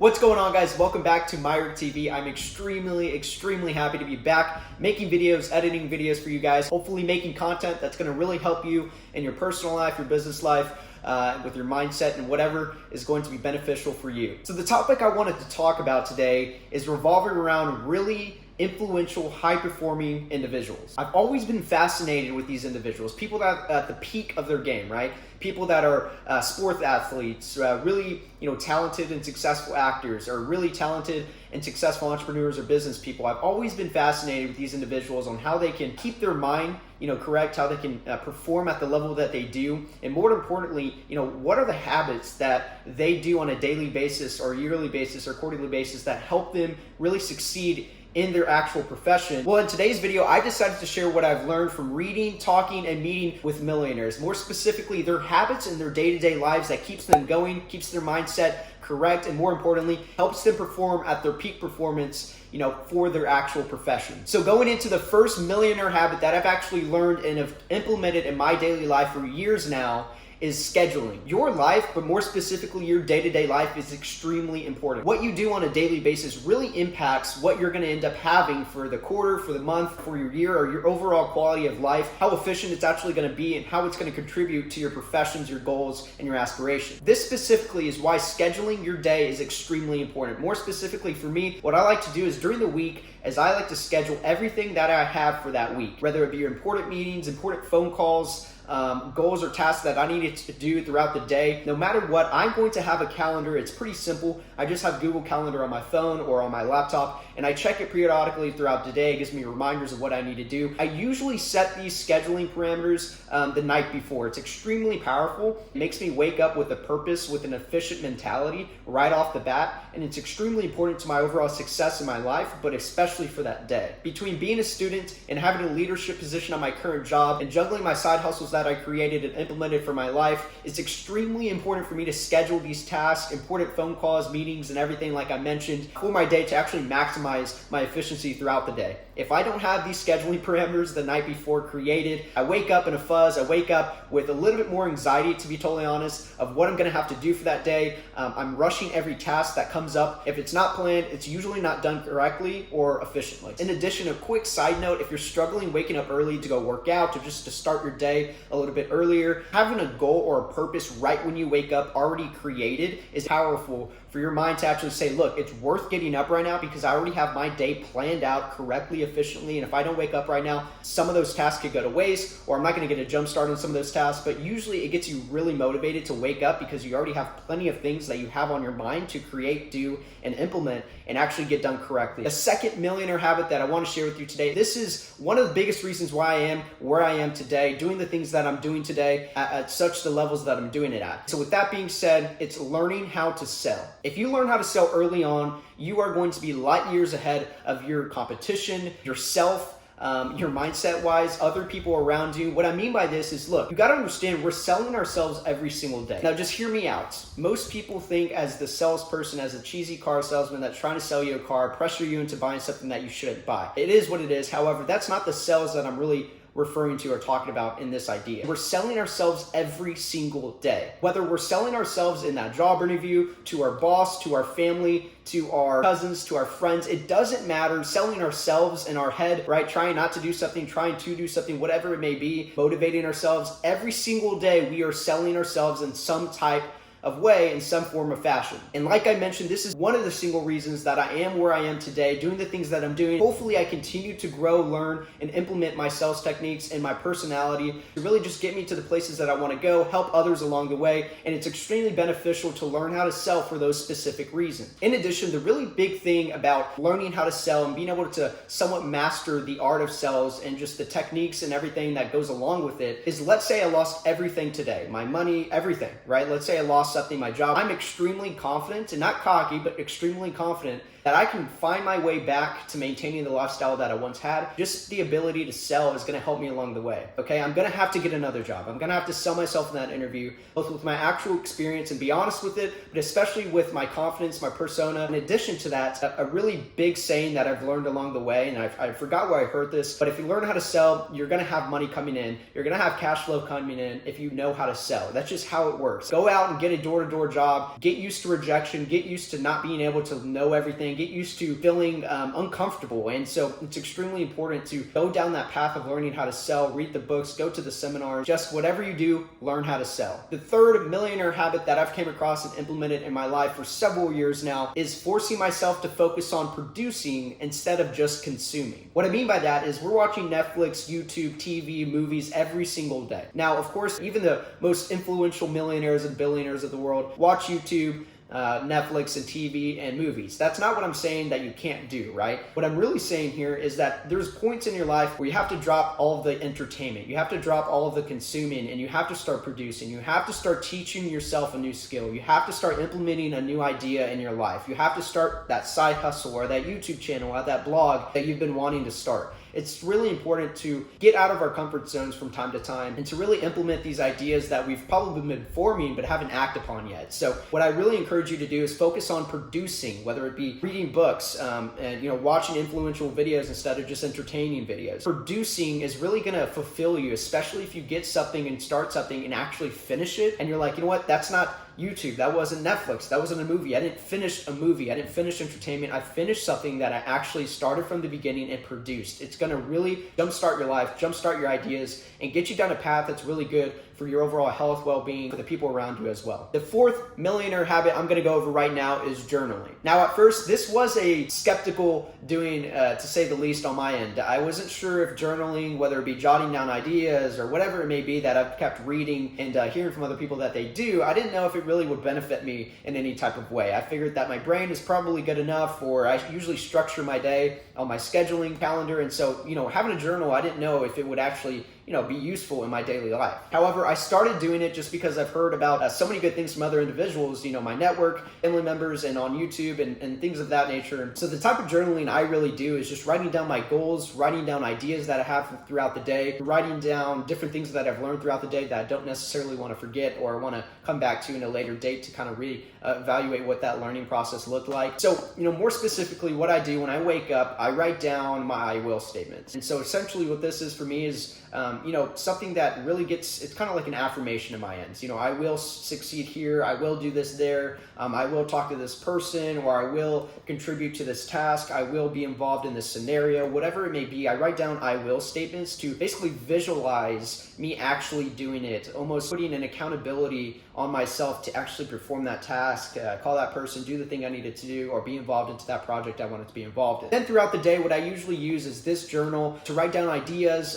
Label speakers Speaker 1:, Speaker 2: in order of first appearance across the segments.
Speaker 1: What's going on, guys? Welcome back to Myrick TV. I'm extremely happy to be back making videos, editing videos for you guys, hopefully making content that's going to really help you in your personal life, your business life, with your mindset and whatever is going to be beneficial for you. So the topic I wanted to talk about today is revolving around really influential, high-performing individuals. I've always been fascinated with these individuals, people that are at the peak of their game, right? People that are sports athletes, really talented and successful actors, or really talented and successful entrepreneurs or business people. I've always been fascinated with these individuals on how they can keep their mind correct, how they can perform at the level that they do, and more importantly, what are the habits that they do on a daily basis or yearly basis or quarterly basis that help them really succeed in their actual profession. Well, in today's video, I decided to share what I've learned from reading, talking, and meeting with millionaires. More specifically, their habits in their day-to-day lives that keeps them going, keeps their mindset correct, and more importantly, helps them perform at their peak performance, for their actual profession. So going into the first millionaire habit that I've actually learned and have implemented in my daily life for years now is scheduling. Your life, but more specifically your day-to-day life, is extremely important. What you do on a daily basis really impacts what you're gonna end up having for the quarter, for the month, for your year, or your overall quality of life, how efficient it's actually gonna be, and how it's gonna contribute to your professions, your goals, and your aspirations. This specifically is why scheduling your day is extremely important. More specifically for me, what I like to do is during the week, I like to schedule everything that I have for that week, whether it be your important meetings, important phone calls, goals or tasks that I needed to do throughout the day. No matter what, I'm going to have a calendar. It's pretty simple. I just have Google Calendar on my phone or on my laptop, and I check it periodically throughout the day. It gives me reminders of what I need to do. I usually set these scheduling parameters the night before. It's extremely powerful. It makes me wake up with a purpose, with an efficient mentality right off the bat, and it's extremely important to my overall success in my life, but especially for that day. Between being a student and having a leadership position on my current job and juggling my side hustles that I created and implemented for my life, it's extremely important for me to schedule these tasks, important phone calls, meetings, and everything like I mentioned for my day to actually maximize my efficiency throughout the day. If I don't have these scheduling parameters the night before created, I wake up in a fuzz. I wake up with a little bit more anxiety, to be totally honest, of what I'm gonna have to do for that day. I'm rushing every task that comes up. If it's not planned, it's usually not done correctly or efficiently. In addition, a quick side note, if you're struggling waking up early to go work out or just to start your day a little bit earlier, having a goal or a purpose right when you wake up already created is powerful for your mind to actually say, look, it's worth getting up right now because I already have my day planned out correctly, efficiently, and if I don't wake up right now, some of those tasks could go to waste, or I'm not gonna get a jump start on some of those tasks, but usually it gets you really motivated to wake up because you already have plenty of things that you have on your mind to create, do, and implement and actually get done correctly. The second millionaire habit that I wanna share with you today, this is one of the biggest reasons why I am where I am today, doing the things that I'm doing today at such the levels that I'm doing it at. So with that being said, it's learning how to sell. If you learn how to sell early on, you are going to be light years ahead of your competition, yourself, your mindset wise, other people around you. What I mean by this is, look, you got to understand we're selling ourselves every single day. Now just hear me out. Most people think as the salesperson, as a cheesy car salesman that's trying to sell you a car, pressure you into buying something that you shouldn't buy. It is what it is. However, that's not the sales that I'm really referring to or talking about in this idea. We're selling ourselves every single day. Whether we're selling ourselves in that job interview, to our boss, to our family, to our cousins, to our friends, it doesn't matter. Selling ourselves in our head, right? Trying not to do something, trying to do something, whatever it may be, motivating ourselves. Every single day we are selling ourselves in some type of way, in some form of fashion. And like I mentioned, this is one of the single reasons that I am where I am today, doing the things that I'm doing. Hopefully I continue to grow, learn, and implement my sales techniques and my personality to really just get me to the places that I want to go, help others along the way, and it's extremely beneficial to learn how to sell for those specific reasons. In addition, the really big thing about learning how to sell and being able to somewhat master the art of sales and just the techniques and everything that goes along with it is, let's say I lost everything today, my money, everything, right? Let's say I lost something, my job. I'm extremely confident, and not cocky, but extremely confident that I can find my way back to maintaining the lifestyle that I once had. Just the ability to sell is gonna help me along the way, okay? I'm gonna have to get another job. I'm gonna have to sell myself in that interview, both with my actual experience and be honest with it, but especially with my confidence, my persona. In addition to that, a really big saying that I've learned along the way, and I forgot where I heard this, but if you learn how to sell, you're gonna have money coming in. You're gonna have cash flow coming in if you know how to sell. That's just how it works. Go out and get a door-to-door job, get used to rejection, get used to not being able to know everything, get used to feeling uncomfortable. And so it's extremely important to go down that path of learning how to sell, read the books, go to the seminars, just whatever you do, learn how to sell. The third millionaire habit that I've came across and implemented in my life for several years now is forcing myself to focus on producing instead of just consuming. What I mean by that is we're watching Netflix, YouTube, TV, movies every single day. Now, of course, even the most influential millionaires and billionaires of the world watch YouTube, Netflix and TV and movies. That's not what I'm saying that you can't do, right? What I'm really saying here is that there's points in your life where you have to drop all of the entertainment. You have to drop all of the consuming and you have to start producing. You have to start teaching yourself a new skill. You have to start implementing a new idea in your life. You have to start that side hustle or that YouTube channel or that blog that you've been wanting to start. It's really important to get out of our comfort zones from time to time and to really implement these ideas that we've probably been forming but haven't acted upon yet. So what I really encourage you to do is focus on producing, whether it be reading books and watching influential videos instead of just entertaining videos. Producing is really going to fulfill you, especially if you get something and start something and actually finish it and you're like, you know what, that's not YouTube, that wasn't Netflix, that wasn't a movie. I didn't finish a movie, I didn't finish entertainment. I finished something that I actually started from the beginning and produced. It's gonna really jumpstart your life, jumpstart your ideas, and get you down a path that's really good for your overall health, well-being, for the people around you as well. The fourth millionaire habit I'm gonna go over right now is journaling. Now, at first, this was a skeptical doing, to say the least, on my end. I wasn't sure if journaling, whether it be jotting down ideas or whatever it may be that I've kept reading and hearing from other people that they do, I didn't know if it really would benefit me in any type of way. I figured that my brain is probably good enough, or I usually structure my day on my scheduling calendar, and so, having a journal, I didn't know if it would actually be useful in my daily life. However, I started doing it just because I've heard about so many good things from other individuals, my network, family members, and on YouTube and things of that nature. So the type of journaling I really do is just writing down my goals, writing down ideas that I have throughout the day, writing down different things that I've learned throughout the day that I don't necessarily want to forget or want to come back to in a later date to kind of evaluate what that learning process looked like. So, more specifically, what I do when I wake up, I write down my I will statements. And so essentially what this is for me is something that really it's kind of like an affirmation in my ends. I will succeed here. I will do this there. I will talk to this person, or I will contribute to this task. I will be involved in this scenario, whatever it may be. I write down I will statements to basically visualize me actually doing it, almost putting an accountability on myself to actually perform that task, call that person, do the thing I needed to do, or be involved into that project I wanted to be involved in. Then throughout the day, what I usually use is this journal to write down ideas,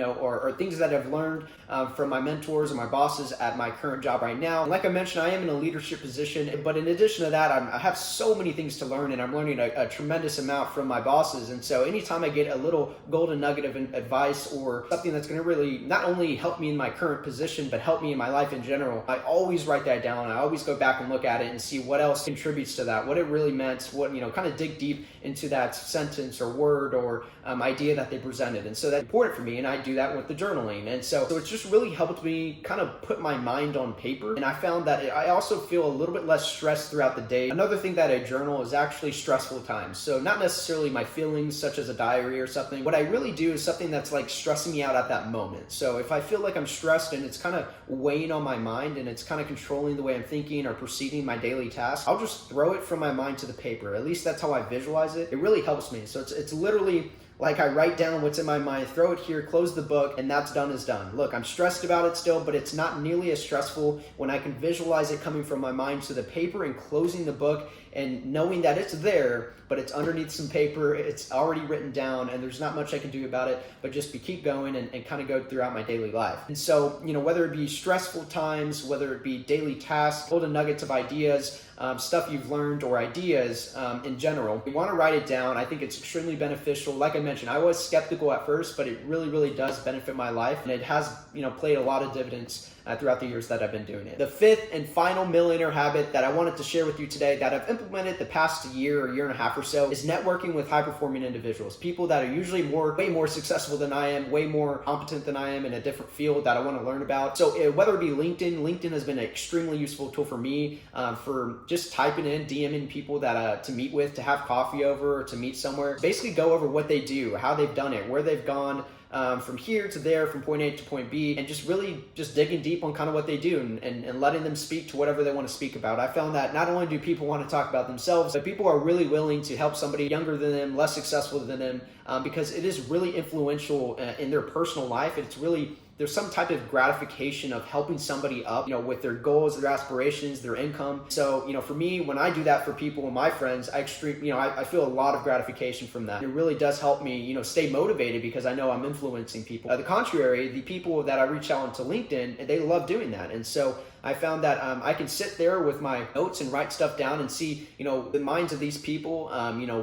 Speaker 1: or things that I've learned from my mentors or my bosses at my current job right now. And like I mentioned, I am in a leadership position, but in addition to that, I have so many things to learn, and I'm learning a tremendous amount from my bosses. And so anytime I get a little golden nugget of advice or something that's going to really not only help me in my current position, but help me in my life in general, I always write that down. I always go back and look at it and see what else contributes to that, what it really meant, what, kind of dig deep into that sentence or word or idea that they presented. And so that's important for me, and I do that with the journaling. And so it's just really helped me kind of put my mind on paper. And I found that I also feel a little bit less stressed throughout the day. Another thing that I journal is actually stressful times. So not necessarily my feelings, such as a diary or something. What I really do is something that's like stressing me out at that moment. So if I feel like I'm stressed and it's kind of weighing on my mind and it's kind of controlling the way I'm thinking or proceeding my daily tasks, I'll just throw it from my mind to the paper. At least that's how I visualize it. It really helps me. So it's literally like I write down what's in my mind, throw it here, close the book, and that's done is done. Look, I'm stressed about it still, but it's not nearly as stressful when I can visualize it coming from my mind to the paper and closing the book and knowing that it's there, but it's underneath some paper, it's already written down, and there's not much I can do about it, but just keep going and kind of go throughout my daily life. And so, whether it be stressful times, whether it be daily tasks, golden nuggets of ideas, stuff you've learned, or ideas in general, you want to write it down. I think it's extremely beneficial. Like I mentioned, I was skeptical at first, but it really, really does benefit my life, and it has, played a lot of dividends throughout the years that I've been doing it. The fifth and final millionaire habit that I wanted to share with you today that I've implemented the past year or year and a half or so is networking with high-performing individuals, people that are usually way more successful than I am, way more competent than I am in a different field that I want to learn about. So whether it be LinkedIn has been an extremely useful tool for me for just typing in, DMing people that to meet with, to have coffee over, or to meet somewhere. Basically go over what they do, how they've done it, where they've gone, from here to there, from point A to point B, and just really just digging deep on kind of what they do and letting them speak to whatever they want to speak about. I found that not only do people want to talk about themselves, but people are really willing to help somebody younger than them, less successful than them, because it is really influential in their personal life. There's some type of gratification of helping somebody up, with their goals, their aspirations, their income. So, for me, when I do that for people and my friends, I feel a lot of gratification from that. It really does help me, stay motivated because I know I'm influencing people. The contrary, the people that I reach out onto LinkedIn, they love doing that. And so I found that I can sit there with my notes and write stuff down and see, the minds of these people,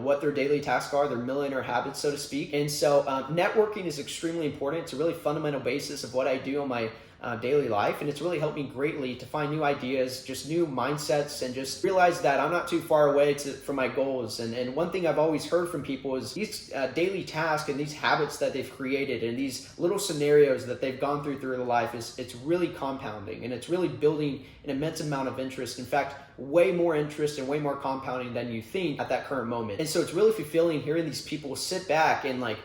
Speaker 1: what their daily tasks are, their millionaire habits, so to speak. And so networking is extremely important. It's a really fundamental basis of what I do on my daily life, and it's really helped me greatly to find new ideas, just new mindsets, and just realize that I'm not too far away from my goals. And one thing I've always heard from people is these daily tasks and these habits that they've created and these little scenarios that they've gone through their life it's really compounding, and it's really building an immense amount of interest. In fact, way more interest and way more compounding than you think at that current moment. And so it's really fulfilling hearing these people sit back and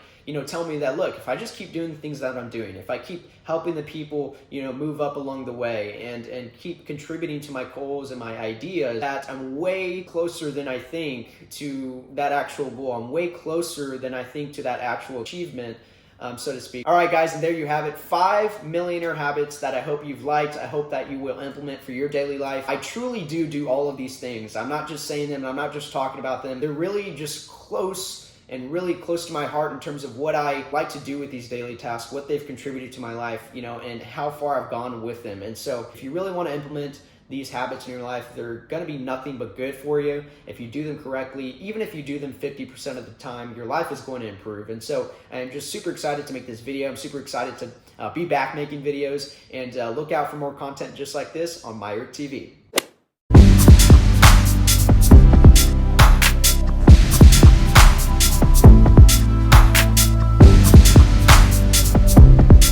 Speaker 1: tell me that, look, if I just keep doing the things that I'm doing, if I keep helping the people, move up along the way and keep contributing to my goals and my ideas, that I'm way closer than I think to that actual goal. I'm way closer than I think to that actual achievement, so to speak. All right, guys, and there you have it. 5 millionaire habits that I hope you've liked. I hope that you will implement for your daily life. I truly do all of these things. I'm not just saying them. I'm not just talking about them. They're really just close to my heart in terms of what I like to do with these daily tasks, what they've contributed to my life, and how far I've gone with them. And so if you really want to implement these habits in your life, they're going to be nothing but good for you. If you do them correctly, even if you do them 50% of the time, your life is going to improve. And so I'm just super excited to make this video. I'm super excited to be back making videos, and look out for more content just like this on Myrick TV.